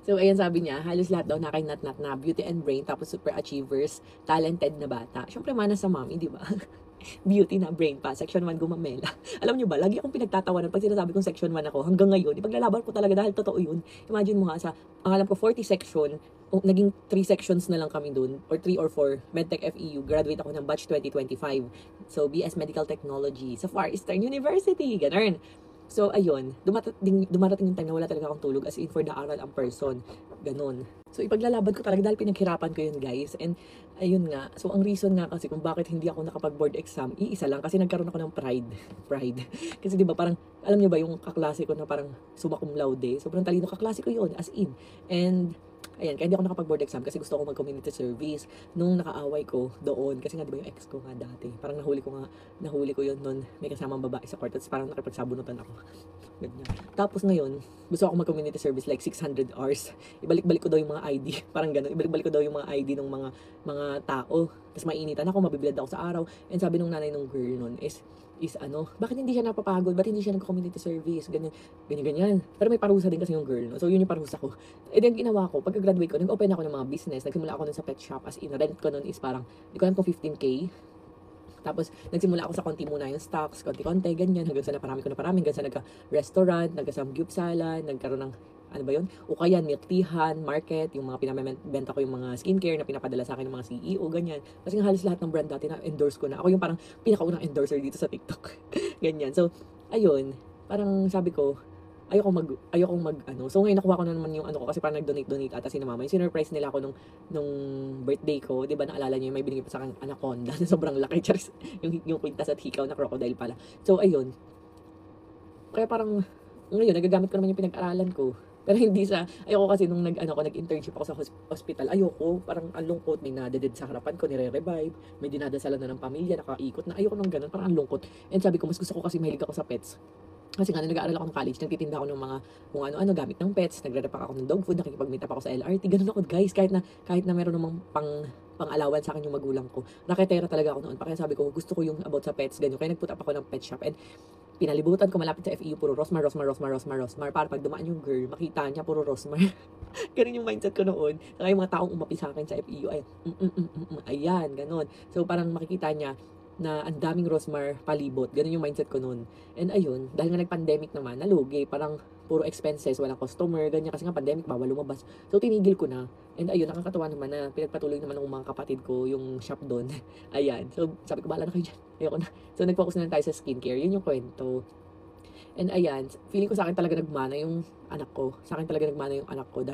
So, ayan sabi niya, halos lahat daw nakinat-nat na beauty and brain, tapos super achievers, talented na bata. Siyempre, mana sa mami, di ba? Beauty na brain pa, section 1 gumamela. Alam niyo ba, lagi akong pinagtatawanan pag sinasabi kong section 1 ako, hanggang ngayon, ipaglalaban ko talaga dahil totoo yun. Imagine mo nga, ang alam ko, 40 section, naging 3 sections na lang kami dun, or 3 or 4, MedTech FEU, graduate ako ng batch 2025. So, BS Medical Technology sa Far Eastern University, ganun. So, ayun, dumarating yung time na wala talaga akong tulog, as in for the aral ang person. Ganon. So, ipaglalaban ko talaga dahil pinaghirapan ko yun, guys. And, ayun nga. So, ang reason nga kasi kung bakit hindi ako nakapag-board exam, iisa lang, kasi nagkaroon ako ng pride. Pride. Kasi, di ba, parang, alam niyo ba, yung kaklase ko na parang summa cum laude, sobrang talino kaklase ko yun, as in. And, ayan, kaya hindi ako nakapag-board exam kasi gusto ko mag-community service. Nung nakaaway ko doon, kasi nga, di ba, yung ex ko nga dati, parang nahuli ko yun noon, may kasamang babae sa court, tapos parang nakipagsabunutan ako. Ganyan. Tapos ngayon, gusto ako mag-community service like 600 hours. Ibalik-balik ko daw yung mga ID, parang gano'n. Ibalik-balik ko daw yung mga ID ng mga tao. Tapos mainitan ako, mabibilad ako sa araw. And sabi nung nanay nung girl nun is ano, bakit hindi siya napapagod? Bakit hindi siya nag-community service? Ganyan. Pero may parusa din kasi yung girl, no? So, yun yung parusa ko. E then, ginawa ko, pagka-graduate ko, nag-open ako ng mga business. Nagsimula ako nun sa pet shop. As in, rent ko nun is parang, di ko alam kung 15K. Tapos, nagsimula ako sa konti muna yung stocks, konti-konti, ganyan, hanggang sa naparami ko, hanggang sa nagka-restaurant, nagka-samgyupsala, nagkaroon ng, ano ba yun? Ukayan, milk teahan, market, yung mga pinabenta ko yung mga skincare na pinapadala sa akin ng mga CEO, ganyan. Kasi nga halos lahat ng brand dati na endorse ko na. Ako yung parang pinakaunang endorser dito sa TikTok. Ganyan. So, ayun, parang sabi ko, ayoko mag ano. So ngayon nakuha ko na naman yung ano ko kasi parang nag-donate ata si mama. Yung sinurprise nila ako nung birthday ko, 'di ba naalala niyo yung may binigay pa sa akin anaconda na sobrang laki, charis, yung kwintas at hikaw na crocodile pala. So ayun. Kaya parang ngayon nagagamit ko naman yung pinag-aralan ko. Pero hindi ayoko kasi nung nag-internship ako sa hospital, ayoko, parang ang lungkot, may nadeded sa harapan ko, nire-revive, may dinadasalan na ng pamilya, nakaikot na, ayoko nang ganun, parang ang lungkot. And sabi ko, mas gusto ko kasi mahilig ako sa pets. Kasi nga, nag-aaral ako ng college, nagtitinda ako ng mga kung ano-ano gamit ng pets, nagre-repack ako ng dog food, nakikipag-meet up ako sa LRT, ganun ako guys, kahit na meron namang pang-alawan sa akin yung magulang ko. Raketera talaga ako noon. Kaya sabi ko, gusto ko yung about sa pets, ganyan. Kaya nag-put up ako ng pet shop and pinalibutan ko malapit sa FEU, puro Rosmar. Para pag dumaan yung girl, makita niya, puro Rosmar. Ganun yung mindset ko noon. Saka yung mga taong umapi sa akin sa FEU, ay, ayan, ganun. So, parang makikita niya, na ang daming Rosmar palibot. Ganun yung mindset ko noon. And ayun, dahil nga nag-pandemic naman, nalugi, parang puro expenses, walang customer, ganyan. Kasi nga pandemic, bawal lumabas. So, tinigil ko na. And ayun, nakakatawa naman na pinagpatuloy naman ng mga kapatid ko yung shop doon. Ayan. So, sabi ko, bahala na kayo dyan. Ayoko na. So, nag-focus na lang tayo sa skincare. Yun yung kwento. And ayan, feeling ko sa akin talaga nagmana yung anak ko. Sa akin talaga nagmana yung anak ko. Dahil